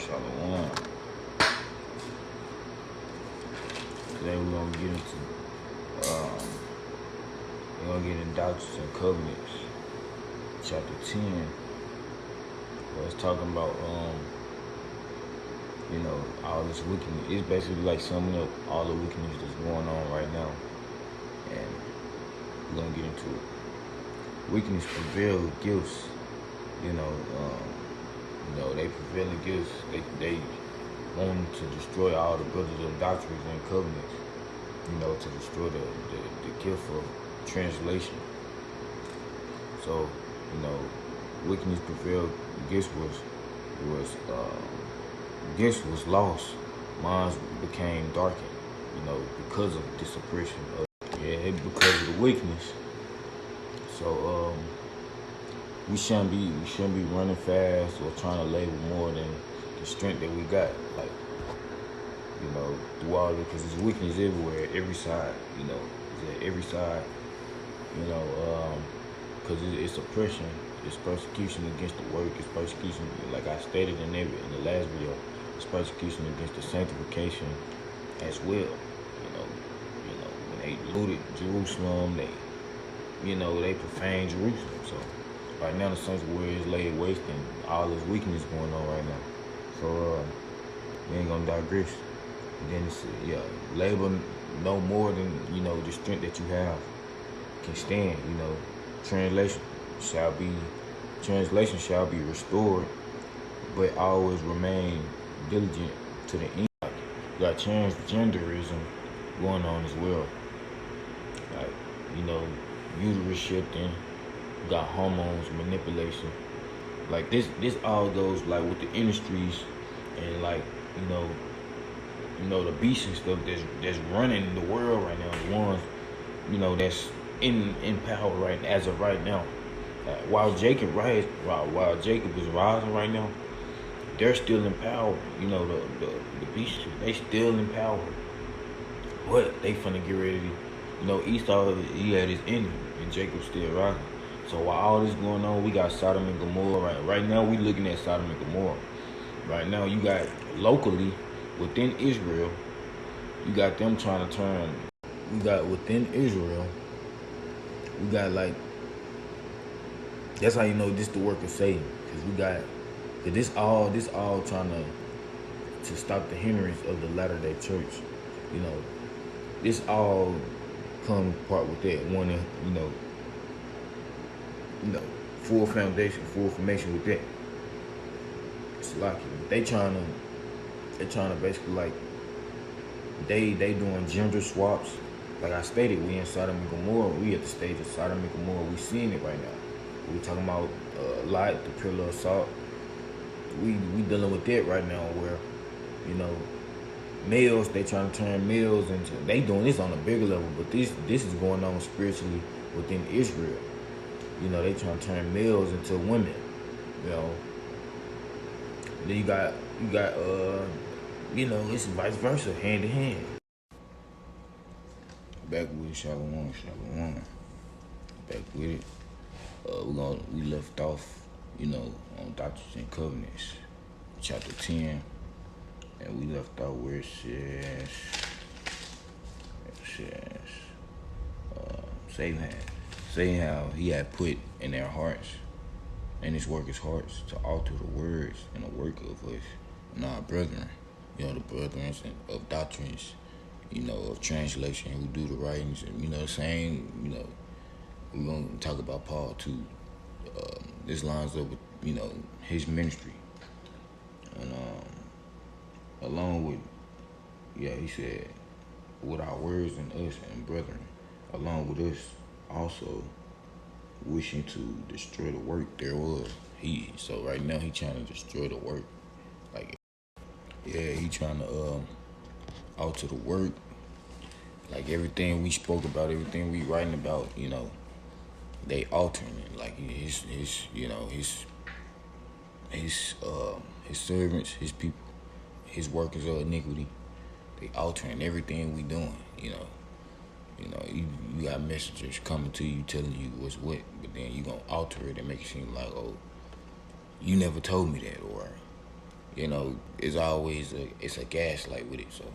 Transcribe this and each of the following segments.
Shalom. Today we're gonna get into Doctrines and Covenants, chapter 10. Where it's talking about all this wickedness. It's basically like summing up all the wickedness that's going on right now, and we're gonna get into it. Wickedness prevail with gifts. They prevail with gifts. They want to destroy all the brothers of doctrines and covenants. To destroy the gift of translation. So, wickedness prevailed. Gifts was lost. Minds became darkened. Because of this oppression. Because of the weakness. So, we shouldn't be running fast or trying to label more than the strength that we got. Through all of it, because there's weakness everywhere, every side. It's at every side. Because it's oppression, it's persecution against the work, it's persecution, like I stated in the last video, it's persecution against the sanctification as well. When they looted Jerusalem, they profaned Jerusalem. So right now the sanctuary is laid waste and all this weakness going on right now. So we ain't gonna digress. And then it's, labor no more than, the strength that you have can stand. Translation shall be restored, but always remain diligent to the end. You got transgenderism going on as well. Uterus shifting, you got hormones manipulation. This all goes with the industries and the beasts and stuff that's running the world right now. The ones, that's in power as of right now. While Jacob is rising right now, they're still in power. The beasts, they still in power. But they finna get ready to, Esau, he had his enemy, and Jacob's still rising. So while all this going on, we got Sodom and Gomorrah. Right now, we looking at Sodom and Gomorrah. Right now, you got locally within Israel, you got them trying to turn. We got within Israel. We got that's how you know this the work of Satan, because this all trying to stop the hindrance of the Latter-day Church. This all come part with that one. Full foundation, full formation with that. It's like they trying to basically they doing gender swaps. Like I stated, we in Sodom and Gomorrah. We at the stage of Sodom and Gomorrah. We seeing it right now. We talking about light, the pillar of salt. We dealing with that right now, where males, they trying to turn males into. They doing this on a bigger level, but this is going on spiritually within Israel. They trying to turn males into women. Then you got it's vice versa, hand in hand. Back with Shalom. Back with it. We left off, on Doctrines and Covenants, chapter 10, and we left off where it says, saying how he had put in their hearts, and his workers' hearts, to alter the words and the work of us and our brethren, the brethren of doctrines, of translation, who do the writings, and the same, we're gonna talk about Paul too. This lines up with, his ministry. And along with, he said, with our words and us and brethren, along with us also wishing to destroy the work thereof. So right now he trying to destroy the work. He trying to alter the work. Everything we spoke about, everything we writing about, they altering it. His servants, his people, his workers of iniquity, they altering everything we doing. You got messengers coming to you telling you what's what, but then you gonna alter it and make it seem like, oh, you never told me that, or it's always it's a gaslight with it. So,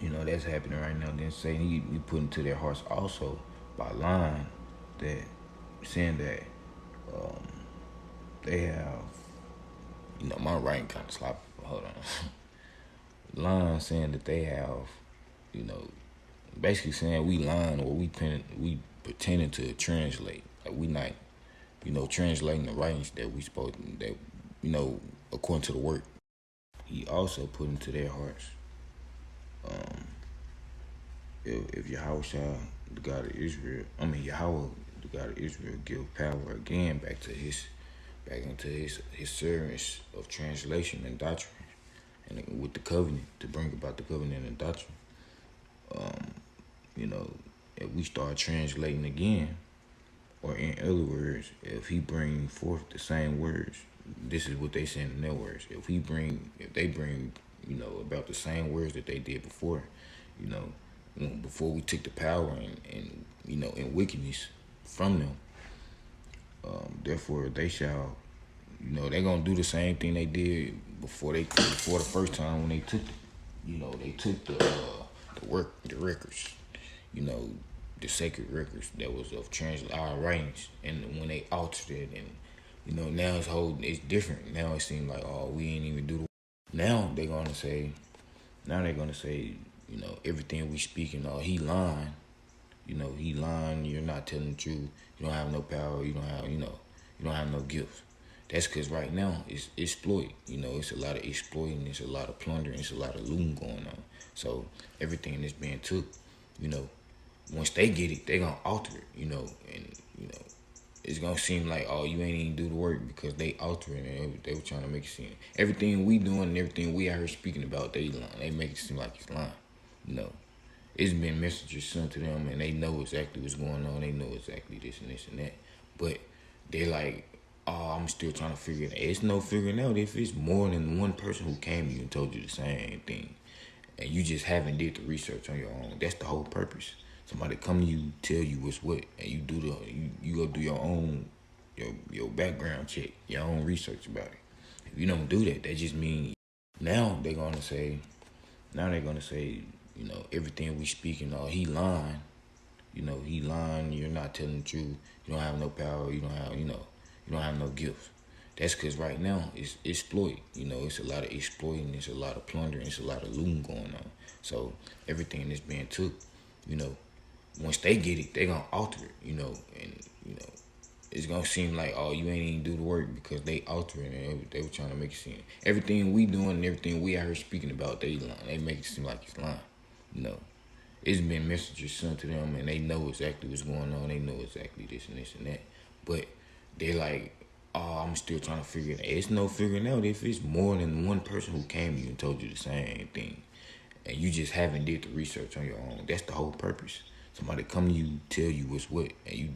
that's happening right now. Then Satan, he put into their hearts also by lying that, saying that um, they have, my writing kind of sloppy. Hold on. Lying saying that they have, you know, basically saying we lying or we pretending to translate. Like we not, translating the writings that we supposed that, according to the work. He also put into their hearts, if Yahweh Shah, the God of Israel, Yahweh, the God of Israel, give power again back into his servants of translation and doctrine, and with the covenant, to bring about the covenant and doctrine. If we start translating again, or in other words, if he bring forth the same words, this is what they saying in their words. If they bring, about the same words that they did before, before we took the power and wickedness from them, therefore they shall, they gonna do the same thing they did before the first time when they took they took the records, the sacred records that was of our writings, and when they altered it, and now it's different. Now it seems like, oh, we ain't even do the. Now they're gonna say, everything we speaking, he lying. He lying. You're not telling the truth. You don't have no power. You don't have no gifts. That's because right now it's exploit. It's a lot of exploiting. It's a lot of plundering. It's a lot of looting going on. So everything that's being took, once they get it, they gonna alter it. And it's gonna seem like, oh, you ain't even do the work because they alter it, and they were trying to make it seem everything we doing and everything we out here speaking about, they lying. They make it seem like it's lying. It's been messages sent to them, and they know exactly what's going on. They know exactly this and this and that, but they're like, oh, I'm still trying to figure it out. It's no figuring out if it's more than one person who came to you and told you the same thing, and you just haven't did the research on your own. That's the whole purpose. Somebody come to you, tell you what's what, and you go do your own your background check, your own research about it. If you don't do that, that just means now they're gonna say, everything we speaking, he lying. He lying. You're not telling the truth. You don't have no power. You don't have no gifts. That's because right now it's exploit. It's a lot of exploiting. It's a lot of plundering. It's a lot of looting going on. So everything that's being took, once they get it, they gonna alter it. And it's gonna seem like, oh, you ain't even do the work because they alter it, and they were trying to make it seem everything we doing and everything we out here speaking about, they lying. They make it seem like it's lying. It's been messages sent to them, and they know exactly what's going on. They know exactly this and this and that, but they're like, oh, I'm still trying to figure it out. It's no figuring out if it's more than one person who came to you and told you the same thing, and you just haven't did the research on your own. That's the whole purpose. Somebody come to you, tell you what's what, and you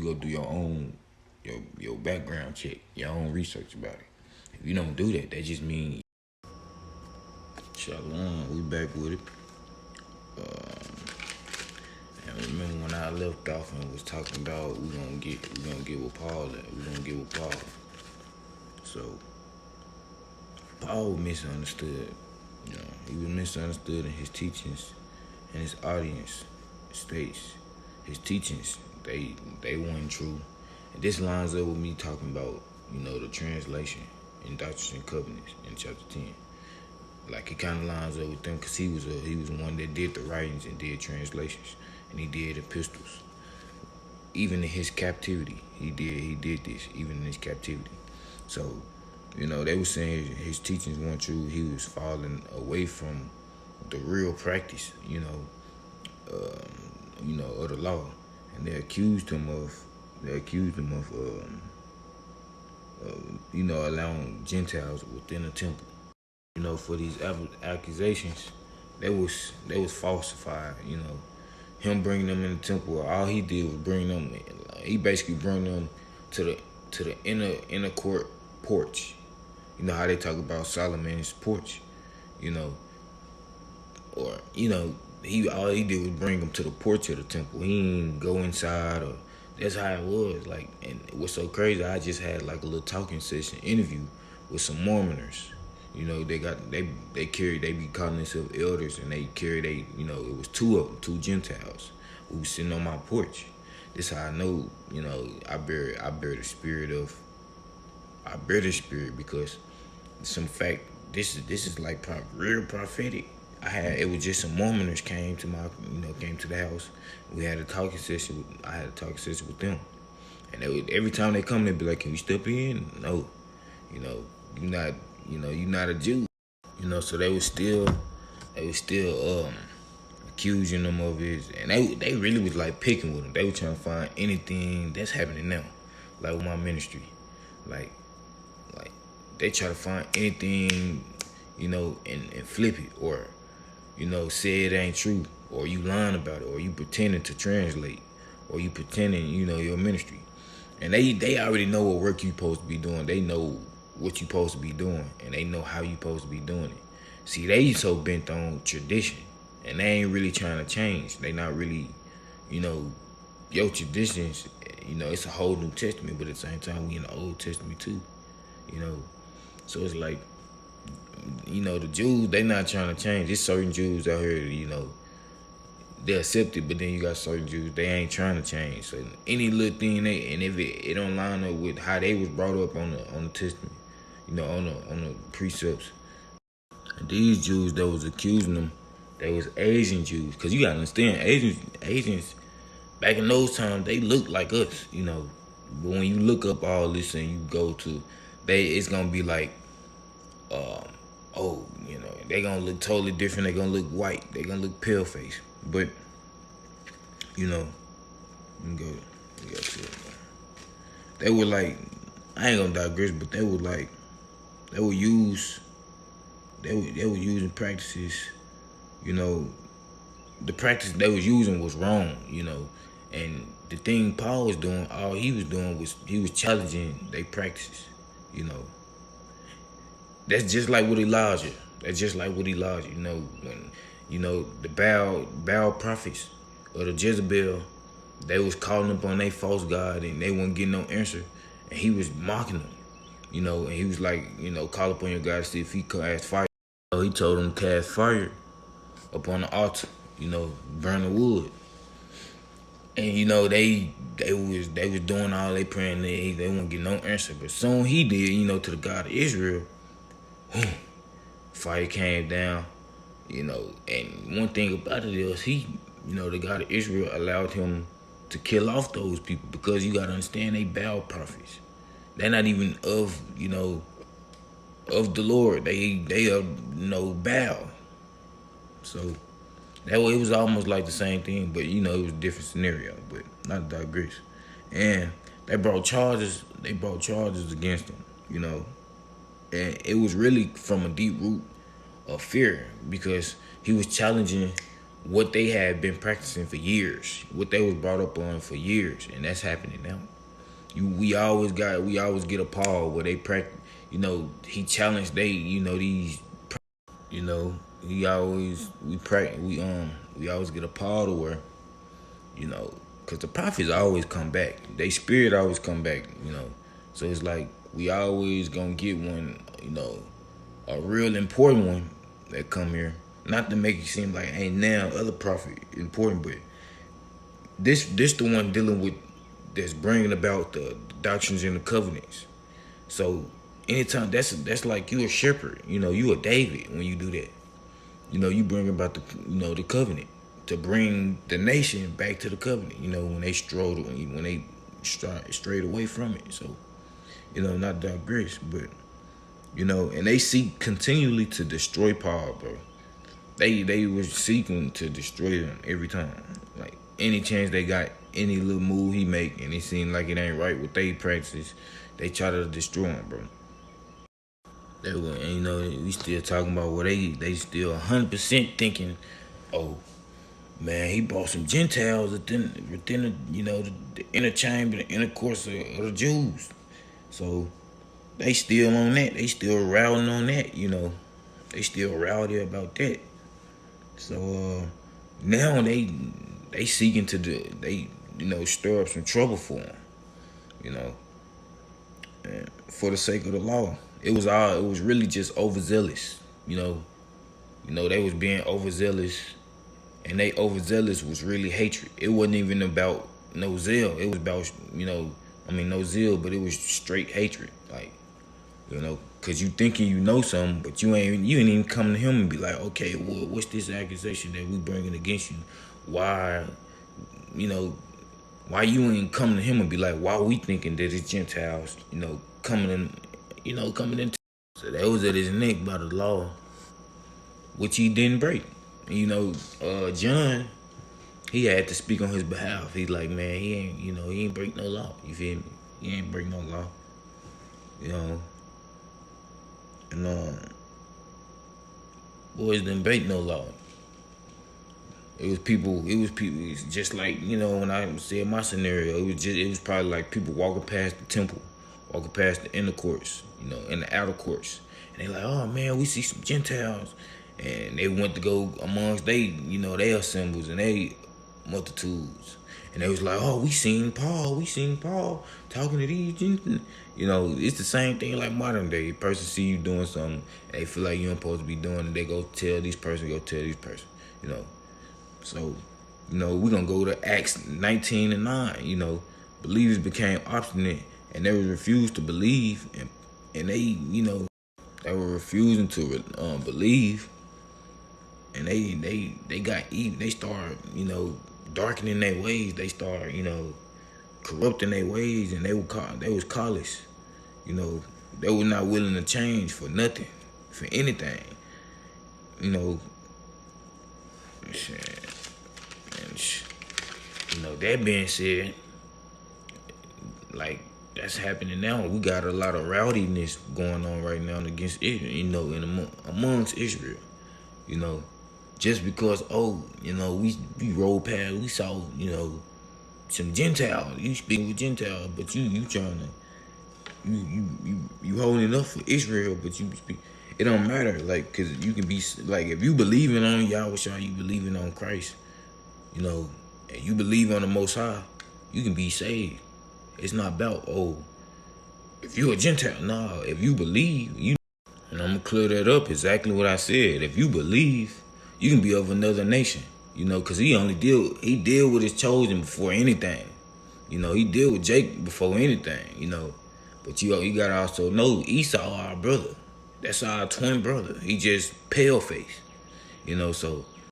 go do your own your background check, your own research about it. If you don't do that, that just means Shalom. We back with it. And remember when I left off and was talking about we gonna get with Paul at. We gonna get with Paul. So Paul misunderstood. He was misunderstood in his teachings, and his audience states his teachings they weren't true. And this lines up with me talking about the translation in Doctrines and Covenants in chapter 10. Like it kind of lines up with them because he was one that did the writings and did translations, and he did epistles. Even in his captivity, he did this. Even in his captivity, so they were saying his teachings weren't true. He was falling away from the real practice, of the law, and they accused him of allowing Gentiles within the temple. For these accusations, they was falsified. Him bringing them in the temple, all he did was bring them. He basically brought them to the inner court porch. You know how they talk about Solomon's porch, or all he did was bring them to the porch of the temple. He didn't go inside, or that's how it was. Like, and what's so crazy, I just had like a little talking session interview with some Mormoners. You know, they be calling themselves elders, and they carry it was two of them, two Gentiles who was sitting on my porch. This how I know, I bear the spirit of, I bear the spirit because some fact, this is like real prophetic. It was just some Mormoners came to the house. We had a talking session. I had a talking session with them, and every time they come, they be like, "Can we step in?" No, you're not a Jew. So they was still accusing them of it, and they really was like picking with them. They were trying to find anything that's happening now, like with my ministry, like they try to find anything, and flip it, or say it ain't true, or you lying about it, or you pretending to translate, or you pretending your ministry, and they already know what work you supposed to be doing. They know what you supposed to be doing, and they know how you supposed to be doing it. See, they so bent on tradition, and they ain't really trying to change. They not really, your traditions. It's a whole New Testament, but at the same time, we in the Old Testament too. So it's like, the Jews, they not trying to change. There's certain Jews out here, they accept it, but then you got certain Jews, they ain't trying to change. So any little thing and if it don't line up with how they was brought up on the Testament, on the precepts. And these Jews that was accusing them, they was Asian Jews. Cause you gotta understand, Asians back in those times, they look like us, But when you look up all this and you go to, it's gonna be like, they gonna look totally different. They gonna look white. They gonna look pale face. But let me go to it. They were like, I ain't gonna digress, but they were like, they were using practices, the practice they was using was wrong, and the thing Paul was doing, all he was doing was he was challenging their practices, That's just like with Elijah. When the Baal prophets or the Jezebel, they was calling upon their false god and they wasn't getting no answer, and he was mocking them, and he was like, call upon your God to see if he cast fire. So he told them to cast fire upon the altar, burn the wood. And they was doing all they praying, they wouldn't get no answer. But soon he did, to the God of Israel, fire came down, and one thing about it is the God of Israel allowed him to kill off those people, because you gotta understand, they Baal prophets. They're not even of the Lord. They are Baal. So that way it was almost like the same thing, but it was a different scenario. But not to digress. And they brought charges against him, and it was really from a deep root of fear, because he was challenging what they had been practicing for years, what they was brought up on for years, and that's happening now. We always get appalled where they practice. He challenged these. We always get appalled where, because the prophets always come back. They spirit always come back. So it's like we always gonna get one. A real important one that come here. Not to make it seem like ain't now other prophet important, but this the one dealing with, that's bringing about the doctrines and the covenants. So anytime that's like you a shepherd, you a David when you do that. You bring about the covenant to bring the nation back to the covenant. When they strayed away from it. So not digress, but and they seek continually to destroy Paul, bro. They was seeking to destroy him every time. Like any chance they got, any little move he make, and it seemed like it ain't right with they practices, they try to destroy him, bro. They were, and we still talking about where they still 100% thinking, oh man, he brought some Gentiles within the inner chamber, the inner course of the Jews. So they still on that. They still rowling on that. They still rowdy about that. So now they seeking to stir up some trouble for him. And for the sake of the law. It was really just overzealous. They was being overzealous, and they overzealous was really hatred. It wasn't even about no zeal. It was about no zeal, but it was straight hatred. Like, cause you thinking you know something, but you ain't even come to him and be like, okay, well, what's this accusation that we bringing against you? Why, why you ain't coming to him and be like, why we thinking that it's Gentiles, coming in. So that was at his neck by the law, which he didn't break. John, he had to speak on his behalf. He's like, man, he ain't break no law. You feel me? He ain't break no law. And boys didn't break no law. It was people. It's just like, when I said my scenario, it was probably like people walking past the temple, walking past the inner courts, in the outer courts, and they like, oh man, we see some Gentiles, and they went to go amongst their assemblies and they multitudes, and they was like, oh, we seen Paul talking to these Gentiles. It's the same thing like modern day. A person see you doing something, and they feel like you ain't supposed to be doing it. They go tell this person, So, we're going to go to Acts 19 and 9. Believers became obstinate, and they refused to believe, and they, they were refusing to believe, and they got evil. They started, darkening their ways. They started, corrupting their ways, and they was callous. They were not willing to change for nothing, for anything. Shit. That being said, like, that's happening now. We got a lot of rowdiness going on right now against Israel, amongst Israel. Just because, we rolled past, we saw, some Gentiles. You speaking with Gentiles, but you trying to, you holding up for Israel, but you speak. It don't matter, like, cause you can be like, if you believing on Yahweh, you believing on Christ, and you believe on the Most High, you can be saved. It's not about, if you're a Gentile. Nah, if you believe, and I'm gonna clear that up. Exactly what I said. If you believe, you can be of another nation. Cause he deal with his chosen before anything. He deal with Jacob before anything. But you gotta also know Esau, our brother. That's our twin brother. He just pale face. So